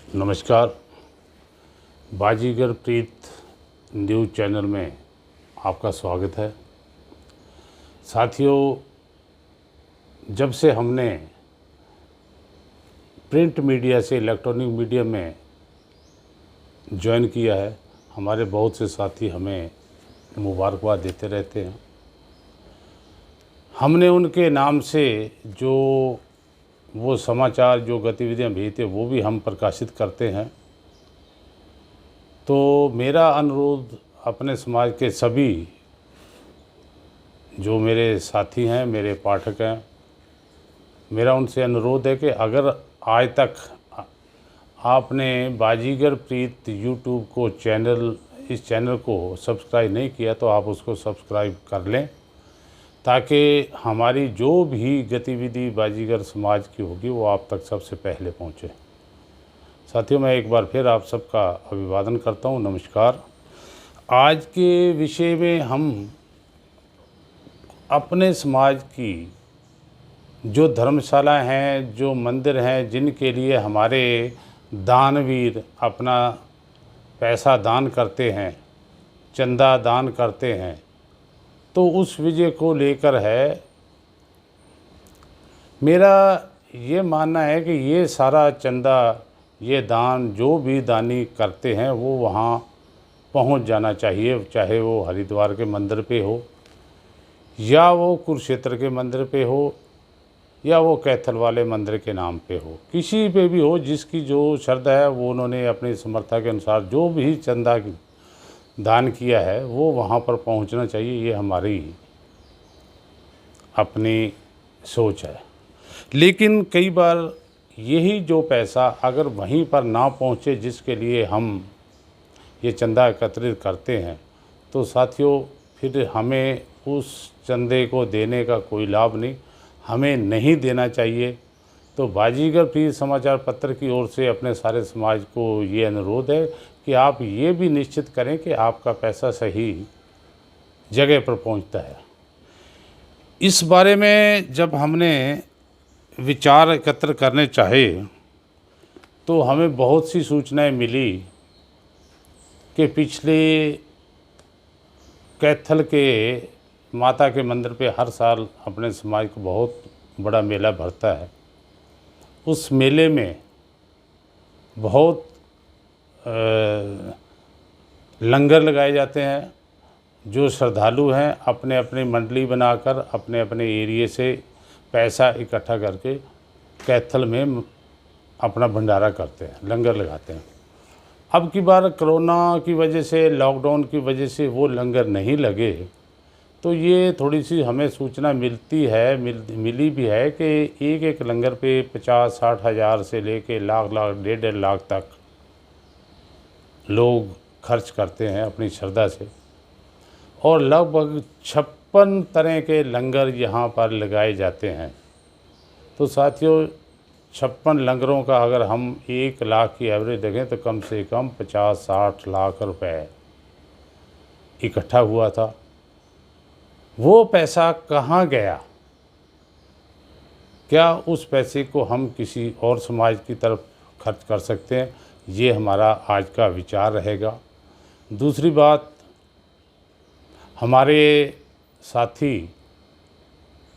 नमस्कार। बाजीगर प्रीत news channel में आपका स्वागत है। साथियों, जब से हमने प्रिंट मीडिया से इलेक्ट्रॉनिक मीडिया में ज्वाइन किया है, हमारे बहुत से साथी हमें मुबारकबाद देते रहते हैं। हमने उनके नाम से जो वो समाचार, जो गतिविधियां भेजते वो भी हम प्रकाशित करते हैं। तो मेरा अनुरोध अपने समाज के सभी जो मेरे साथी हैं, मेरे पाठक हैं, मेरा उनसे अनुरोध है कि अगर आज तक आपने बाजीगर प्रीत यूट्यूब को इस चैनल को सब्सक्राइब नहीं किया तो आप उसको सब्सक्राइब कर लें, ताकि हमारी जो भी गतिविधि बाजीगर समाज की होगी वो आप तक सबसे पहले पहुंचे। साथियों, मैं एक बार फिर आप सबका अभिवादन करता हूं। नमस्कार। आज के विषय में हम अपने समाज की जो धर्मशाला हैं, जो मंदिर हैं, जिनके लिए हमारे दानवीर अपना पैसा दान करते हैं, चंदा दान करते हैं, तो उस विजय को लेकर है। मेरा ये मानना है कि ये सारा चंदा, ये दान जो भी दानी करते हैं वो वहाँ पहुँच जाना चाहिए, चाहे वो हरिद्वार के मंदिर पे हो, या वो कुरुक्षेत्र के मंदिर पे हो, या वो कैथल वाले मंदिर के नाम पे हो, किसी पे भी हो। जिसकी जो श्रद्धा है वो उन्होंने अपनी समर्था के अनुसार जो भी चंदा दान किया है वो वहाँ पर पहुँचना चाहिए। ये हमारी अपनी सोच है। लेकिन कई बार यही जो पैसा अगर वहीं पर ना पहुँचे जिसके लिए हम ये चंदा एकत्रित करते हैं, तो साथियों फिर हमें उस चंदे को देने का कोई लाभ नहीं, हमें नहीं देना चाहिए। तो बाजीगर प्रीत समाचार पत्र की ओर से अपने सारे समाज को ये अनुरोध है कि आप ये भी निश्चित करें कि आपका पैसा सही जगह पर पहुंचता है। इस बारे में जब हमने विचार एकत्र करने चाहे तो हमें बहुत सी सूचनाएं मिली कि पिछले कैथल के माता के मंदिर पे हर साल अपने समाज को बहुत बड़ा मेला भरता है। उस मेले में बहुत लंगर लगाए जाते हैं। जो श्रद्धालु हैं अपने अपने मंडली बनाकर अपने अपने एरिए से पैसा इकट्ठा करके कैथल में अपना भंडारा करते हैं, लंगर लगाते हैं। अब की बार कोरोना की वजह से, लॉकडाउन की वजह से वो लंगर नहीं लगे, तो ये थोड़ी सी हमें सूचना मिली भी है कि एक एक लंगर पे 50-60 हज़ार से लेके लाख, 1.5 लाख तक लोग खर्च करते हैं अपनी श्रद्धा से। और लगभग 56 तरह के लंगर यहाँ पर लगाए जाते हैं। तो साथियों, 56 लंगरों का अगर हम 1 लाख की एवरेज देखें तो कम से कम 50-60 लाख रुपए इकट्ठा हुआ था। वो पैसा कहाँ गया? क्या उस पैसे को हम किसी और समाज की तरफ खर्च कर सकते हैं? ये हमारा आज का विचार रहेगा। दूसरी बात, हमारे साथी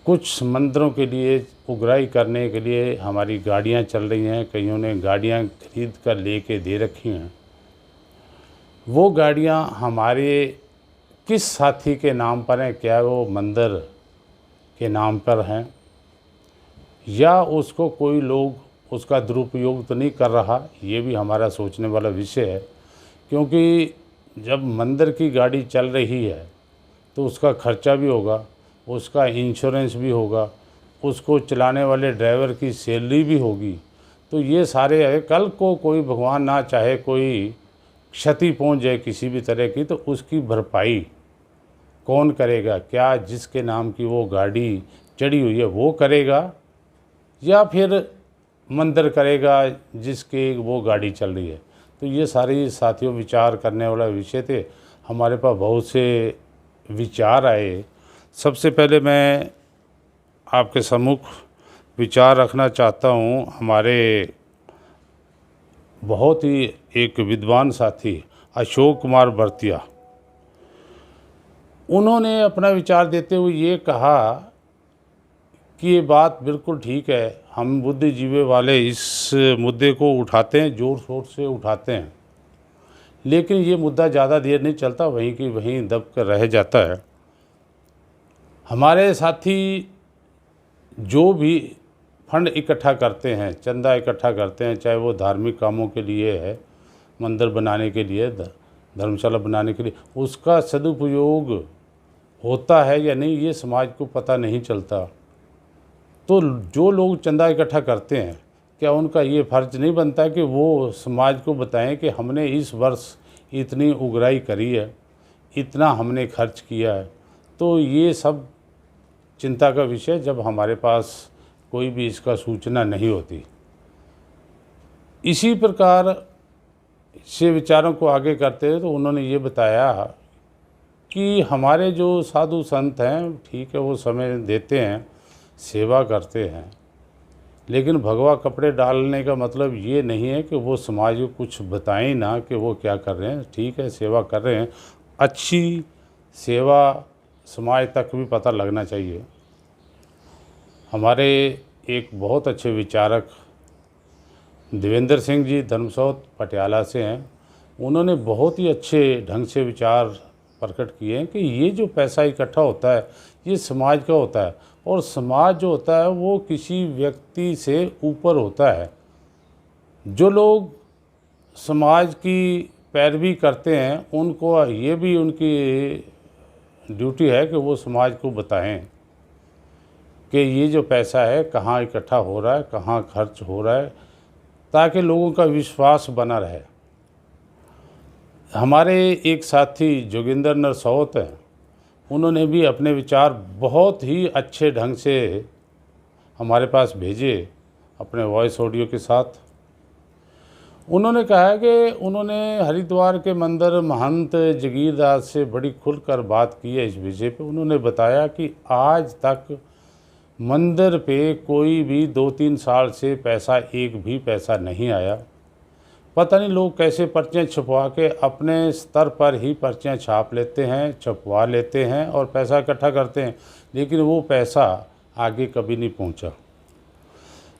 कुछ मंदिरों के लिए उगराई करने के लिए हमारी गाड़ियां चल रही हैं, कईयों ने गाड़ियां खरीद कर लेके दे रखी हैं। वो गाड़ियां हमारे किस साथी के नाम पर हैं? क्या वो मंदिर के नाम पर हैं, या उसको कोई लोग उसका दुरुपयोग तो नहीं कर रहा? ये भी हमारा सोचने वाला विषय है। क्योंकि जब मंदिर की गाड़ी चल रही है तो उसका खर्चा भी होगा, उसका इंश्योरेंस भी होगा, उसको चलाने वाले ड्राइवर की सैलरी भी होगी। तो ये सारे है। कल को कोई भगवान ना चाहे कोई क्षति पहुंच जाए किसी भी तरह की, तो उसकी भरपाई कौन करेगा? क्या जिसके नाम की वो गाड़ी चढ़ी हुई है वो करेगा, या फिर मंदिर करेगा जिसकी वो गाड़ी चल रही है? तो ये सारी साथियों विचार करने वाला विषय थे। हमारे पास बहुत से विचार आए। सबसे पहले मैं आपके सम्मुख विचार रखना चाहता हूँ हमारे बहुत ही एक विद्वान साथी अशोक कुमार बर्तिया, उन्होंने अपना विचार देते हुए ये कहा कि ये बात बिल्कुल ठीक है, हम बुद्धिजीवी वाले इस मुद्दे को उठाते हैं, ज़ोर शोर से उठाते हैं, लेकिन ये मुद्दा ज़्यादा देर नहीं चलता, वहीं की वहीं दब कर रह जाता है। हमारे साथी जो भी फंड इकट्ठा करते हैं, चंदा इकट्ठा करते हैं, चाहे वो धार्मिक कामों के लिए है, मंदिर बनाने के लिए, धर्मशाला बनाने के लिए, उसका सदुपयोग होता है या नहीं ये समाज को पता नहीं चलता। तो जो लोग चंदा इकट्ठा करते हैं, क्या उनका ये फ़र्ज़ नहीं बनता कि वो समाज को बताएं कि हमने इस वर्ष इतनी उगराई करी है, इतना हमने खर्च किया है। तो ये सब चिंता का विषय जब हमारे पास कोई भी इसका सूचना नहीं होती। इसी प्रकार से विचारों को आगे करते हुए तो उन्होंने ये बताया कि हमारे जो साधु संत हैं, ठीक है, वो समय देते हैं, सेवा करते हैं, लेकिन भगवा कपड़े डालने का मतलब ये नहीं है कि वो समाज को कुछ बताएं ना कि वो क्या कर रहे हैं। ठीक है, सेवा कर रहे हैं, अच्छी सेवा समाज तक भी पता लगना चाहिए। हमारे एक बहुत अच्छे विचारक देवेंद्र सिंह जी धर्मसौत पटियाला से हैं, उन्होंने बहुत ही अच्छे ढंग से विचार प्रकट किए हैं कि ये जो पैसा इकट्ठा होता है ये समाज का होता है, और समाज जो होता है वो किसी व्यक्ति से ऊपर होता है। जो लोग समाज की पैरवी करते हैं उनको ये भी उनकी ड्यूटी है कि वो समाज को बताएं कि ये जो पैसा है कहाँ इकट्ठा हो रहा है, कहाँ खर्च हो रहा है, ताकि लोगों का विश्वास बना रहे। हमारे एक साथी जोगिंदर नरसौत हैं, उन्होंने भी अपने विचार बहुत ही अच्छे ढंग से हमारे पास भेजे अपने वॉइस ऑडियो के साथ। उन्होंने कहा कि उन्होंने हरिद्वार के मंदिर महंत जगीरदास से बड़ी खुलकर बात की है इस विषय पे। उन्होंने बताया कि आज तक मंदिर पे कोई भी 2-3 साल से पैसा, एक भी पैसा नहीं आया। पता नहीं लोग कैसे पर्चियाँ छपवा के अपने स्तर पर ही पर्चियाँ छाप लेते हैं, छपवा लेते हैं और पैसा इकट्ठा करते हैं, लेकिन वो पैसा आगे कभी नहीं पहुंचा।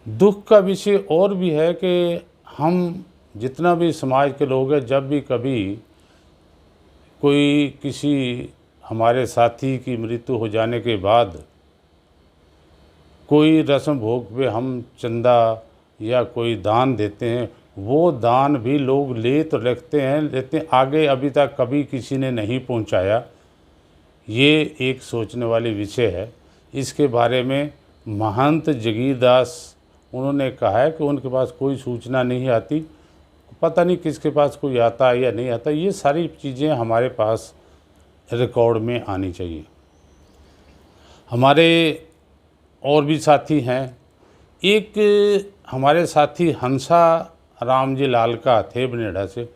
दुख का विषय और भी है कि हम जितना भी समाज के लोग हैं, जब भी कभी कोई किसी हमारे साथी की मृत्यु हो जाने के बाद कोई रस्म भोग पे हम चंदा या कोई दान देते हैं, वो दान भी लोग ले तो रखते हैं, लेकिन आगे अभी तक कभी किसी ने नहीं पहुंचाया। ये एक सोचने वाली विषय है। इसके बारे में महंत जगीरदास उन्होंने कहा है कि उनके पास कोई सूचना नहीं आती, पता नहीं किसके पास कोई आता है या नहीं आता। ये सारी चीज़ें हमारे पास रिकॉर्ड में आनी चाहिए। हमारे और भी साथी हैं। एक हमारे साथी हंसा राम जी लाल का थे बनेड़ा से,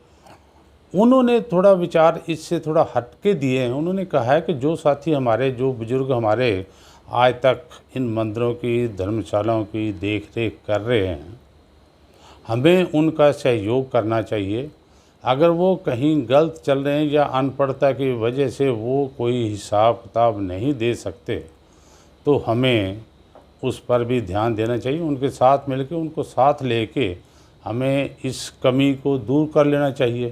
उन्होंने थोड़ा विचार इससे थोड़ा हटके दिए हैं। उन्होंने कहा है कि जो साथी हमारे, जो बुजुर्ग हमारे आज तक इन मंदिरों की, धर्मशालाओं की देख रेख कर रहे हैं, हमें उनका सहयोग करना चाहिए। अगर वो कहीं गलत चल रहे हैं या अनपढ़ता की वजह से वो कोई हिसाब किताब नहीं दे सकते, तो हमें उस पर भी ध्यान देना चाहिए। उनके साथ मिलकर, उनको साथ लेके हमें इस कमी को दूर कर लेना चाहिए।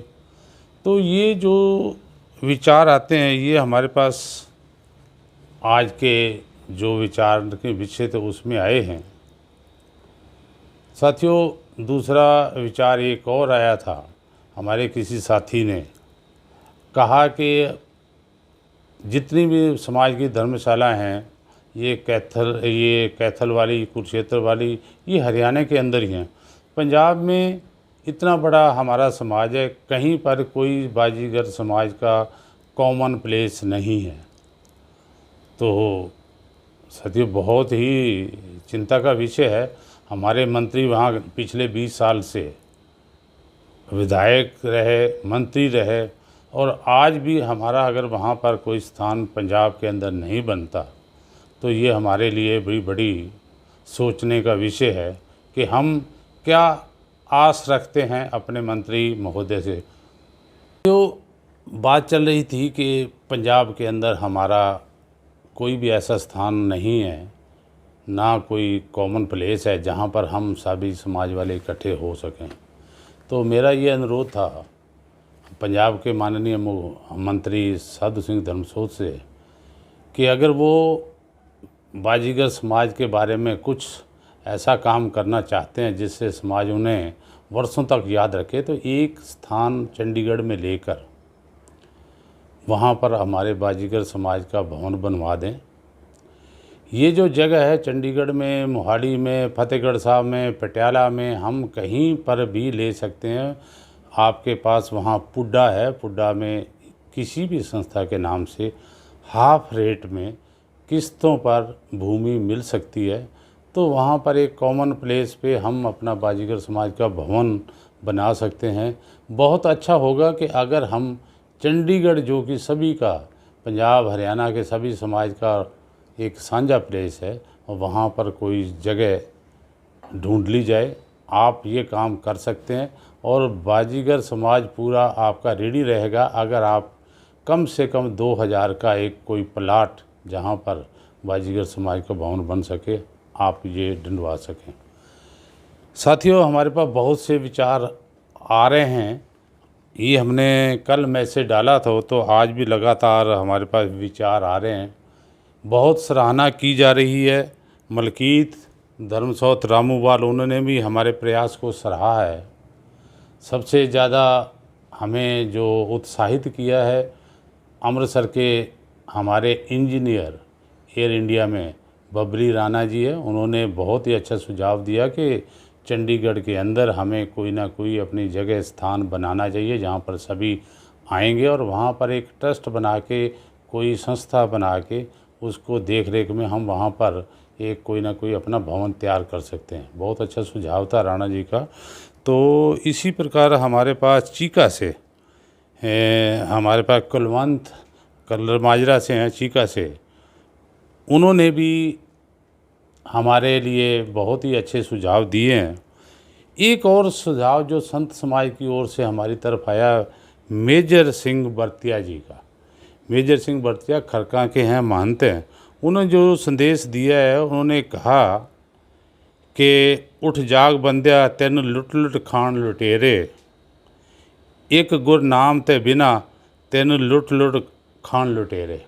तो ये जो विचार आते हैं ये हमारे पास आज के जो विचार के विषय थे उसमें आए हैं। साथियों, दूसरा विचार एक और आया था। हमारे किसी साथी ने कहा कि जितनी भी समाज की धर्मशाला हैं, ये कैथल वाली, कुरुक्षेत्र वाली, ये हरियाणा के अंदर ही हैं। पंजाब में इतना बड़ा हमारा समाज है, कहीं पर कोई बाजीगर समाज का कॉमन प्लेस नहीं है। तो साथियों, बहुत ही चिंता का विषय है। हमारे मंत्री वहाँ पिछले 20 साल से विधायक रहे, मंत्री रहे, और आज भी हमारा अगर वहाँ पर कोई स्थान पंजाब के अंदर नहीं बनता तो ये हमारे लिए भी बड़ी सोचने का विषय है कि हम क्या आस रखते हैं अपने मंत्री महोदय से। जो बात चल रही थी कि पंजाब के अंदर हमारा कोई भी ऐसा स्थान नहीं है, ना कोई कॉमन प्लेस है जहाँ पर हम सभी समाज वाले इकट्ठे हो सकें, तो मेरा ये अनुरोध था पंजाब के माननीय मंत्री साधु सिंह धर्मसोत से कि अगर वो बाजीगर समाज के बारे में कुछ ऐसा काम करना चाहते हैं जिससे समाज उन्हें वर्षों तक याद रखे, तो एक स्थान चंडीगढ़ में लेकर वहाँ पर हमारे बाजीगर समाज का भवन बनवा दें। ये जो जगह है चंडीगढ़ में, मोहाली में, फतेहगढ़ साहब में, पटियाला में, हम कहीं पर भी ले सकते हैं। आपके पास वहाँ पुड्डा है, पुड्डा में किसी भी संस्था के नाम से हाफ रेट में किस्तों पर भूमि मिल सकती है, तो वहाँ पर एक कॉमन प्लेस पे हम अपना बाजीगर समाज का भवन बना सकते हैं। बहुत अच्छा होगा कि अगर हम चंडीगढ़, जो कि सभी का, पंजाब हरियाणा के सभी समाज का एक साझा प्लेस है, और वहाँ पर कोई जगह ढूंढ ली जाए। आप ये काम कर सकते हैं और बाजीगर समाज पूरा आपका रेडी रहेगा अगर आप कम से कम 2000 का एक कोई प्लाट जहाँ पर बाजीगर समाज का भवन बन सके, आप ये ढूंढवा सकें। साथियों, हमारे पास बहुत से विचार आ रहे हैं। ये हमने कल मैसेज डाला था, तो आज भी लगातार हमारे पास विचार आ रहे हैं। बहुत सराहना की जा रही है। मलकीत धर्मसोत रामूवाल, उन्होंने भी हमारे प्रयास को सराहा है। सबसे ज़्यादा हमें जो उत्साहित किया है, अमृतसर के हमारे इंजीनियर एयर इंडिया में बबरी राणा जी है। उन्होंने बहुत ही अच्छा सुझाव दिया कि चंडीगढ़ के अंदर हमें कोई ना कोई अपनी जगह स्थान बनाना चाहिए जहाँ पर सभी आएंगे, और वहाँ पर एक ट्रस्ट बना के, कोई संस्था बना के, उसको देख रेख में हम वहाँ पर एक कोई ना कोई अपना भवन तैयार कर सकते हैं। बहुत अच्छा सुझाव था राणा जी का। तो इसी प्रकार हमारे पास चीका से हमारे पास कुलवंत कलर माजरा से हैं, चीका से, उन्होंने भी हमारे लिए बहुत ही अच्छे सुझाव दिए हैं। एक और सुझाव जो संत समाज की ओर से हमारी तरफ आया, मेजर सिंह बर्तिया जी का। मेजर सिंह बर्तिया खरका के हैं, महंत हैं। उन्होंने जो संदेश दिया है, उन्होंने कहा कि उठ जाग बंदिया तेन लुट लुट खान लुटेरे, एक गुर नाम ते बिना तेन लुट लुट खान लुटेरे।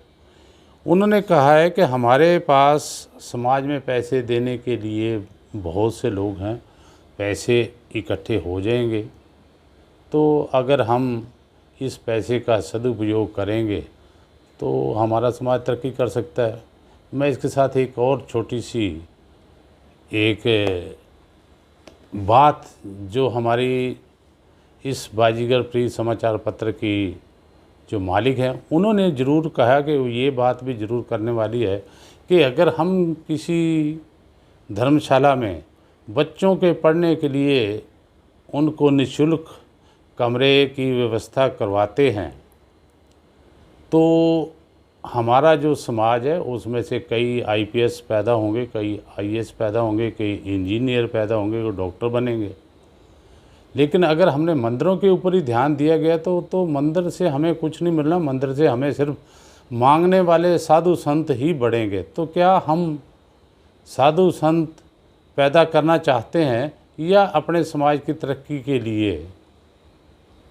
उन्होंने कहा है कि हमारे पास समाज में पैसे देने के लिए बहुत से लोग हैं, पैसे इकट्ठे हो जाएंगे, तो अगर हम इस पैसे का सदुपयोग करेंगे तो हमारा समाज तरक्की कर सकता है। मैं इसके साथ एक और छोटी सी एक बात, जो हमारी इस बाजीगर प्रिय समाचार पत्र की जो मालिक हैं, उन्होंने ज़रूर कहा कि ये बात भी ज़रूर करने वाली है कि अगर हम किसी धर्मशाला में बच्चों के पढ़ने के लिए उनको निःशुल्क कमरे की व्यवस्था करवाते हैं, तो हमारा जो समाज है उसमें से कई आईपीएस पैदा होंगे, कई आईएएस पैदा होंगे, कई इंजीनियर पैदा होंगे, कोई डॉक्टर बनेंगे। लेकिन अगर हमने मंदिरों के ऊपर ही ध्यान दिया गया तो मंदिर से हमें कुछ नहीं मिलना, मंदिर से हमें सिर्फ मांगने वाले साधु संत ही बढ़ेंगे। तो क्या हम साधु संत पैदा करना चाहते हैं, या अपने समाज की तरक्की के लिए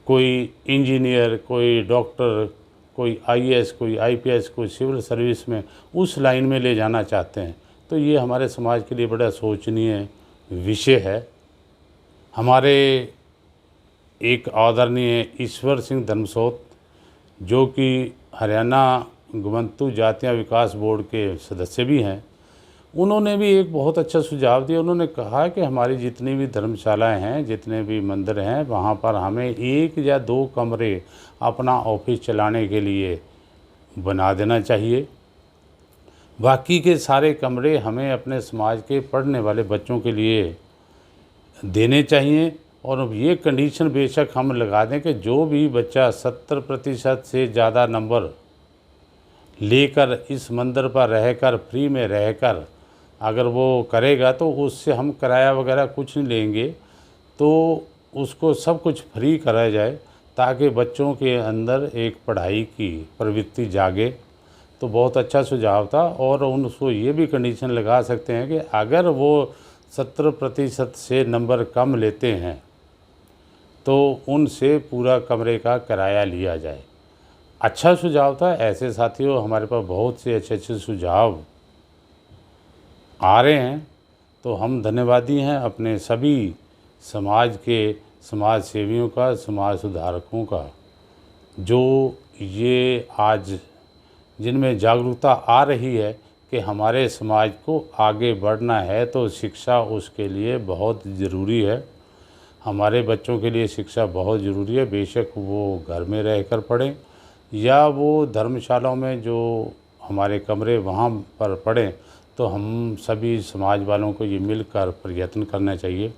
कोई इंजीनियर, कोई डॉक्टर, कोई आईएएस, कोई आईपीएस, कोई सिविल सर्विस में उस लाइन में ले जाना चाहते हैं? तो ये हमारे समाज के लिए बड़ा सोचनीय विषय है। हमारे एक आदरणीय ईश्वर सिंह धर्मसोत, जो कि हरियाणा गवंतु जातियाँ विकास बोर्ड के सदस्य भी हैं, उन्होंने भी एक बहुत अच्छा सुझाव दिया। उन्होंने कहा कि हमारी जितनी भी धर्मशालाएं हैं, जितने भी मंदिर हैं, वहाँ पर हमें 1 या 2 कमरे अपना ऑफिस चलाने के लिए बना देना चाहिए। बाकी के सारे कमरे हमें अपने समाज के पढ़ने वाले बच्चों के लिए देने चाहिए। और अब ये कंडीशन बेशक हम लगा दें कि जो भी बच्चा 70% से ज़्यादा नंबर लेकर इस मंदिर पर रहकर, फ्री में रहकर अगर वो करेगा, तो उससे हम किराया वगैरह कुछ नहीं लेंगे। तो उसको सब कुछ फ्री कराया जाए ताकि बच्चों के अंदर एक पढ़ाई की प्रवृत्ति जागे। तो बहुत अच्छा सुझाव था। और उनको ये भी कंडीशन लगा सकते हैं कि अगर वो 70% से नंबर कम लेते हैं तो उनसे पूरा कमरे का किराया लिया जाए। अच्छा सुझाव था। ऐसे साथियों हमारे पास बहुत से अच्छे अच्छे सुझाव आ रहे हैं। तो हम धन्यवादी हैं अपने सभी समाज के समाज सेवियों का, समाज सुधारकों का, जो ये आज जिनमें जागरूकता आ रही है कि हमारे समाज को आगे बढ़ना है तो शिक्षा उसके लिए बहुत ज़रूरी है। हमारे बच्चों के लिए शिक्षा बहुत ज़रूरी है। बेशक वो घर में रहकर पढ़ें या वो धर्मशालाओं में जो हमारे कमरे वहाँ पर पढ़ें। तो हम सभी समाज वालों को ये मिलकर प्रयत्न करना चाहिए।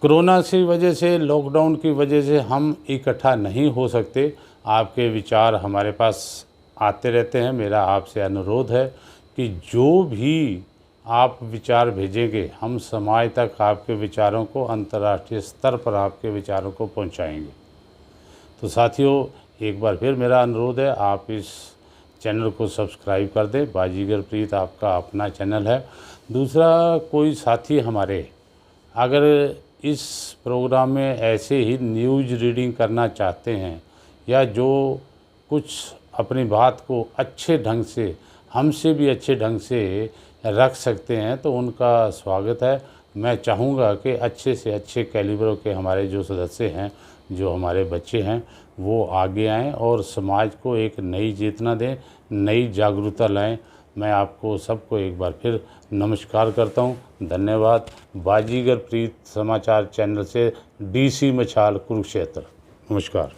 कोरोना की वजह से, लॉकडाउन की वजह से हम इकट्ठा नहीं हो सकते। आपके विचार हमारे पास आते रहते हैं। मेरा आपसे अनुरोध है कि जो भी आप विचार भेजेंगे हम समाज तक आपके विचारों को, अंतर्राष्ट्रीय स्तर पर आपके विचारों को पहुंचाएंगे। तो साथियों एक बार फिर मेरा अनुरोध है, आप इस चैनल को सब्सक्राइब कर दें। बाजीगर प्रीत आपका अपना चैनल है। दूसरा, कोई साथी हमारे अगर इस प्रोग्राम में ऐसे ही न्यूज़ रीडिंग करना चाहते हैं या जो कुछ अपनी बात को अच्छे ढंग से, हमसे भी अच्छे ढंग से रख सकते हैं तो उनका स्वागत है। मैं चाहूँगा कि अच्छे से अच्छे कैलिबरों के हमारे जो सदस्य हैं, जो हमारे बच्चे हैं, वो आगे आएँ और समाज को एक नई चेतना दें, नई जागरूकता लाएं। मैं आपको सबको एक बार फिर नमस्कार करता हूं। धन्यवाद। बाजीगर प्रीत समाचार चैनल से DC मछाल, कुरुक्षेत्र। नमस्कार।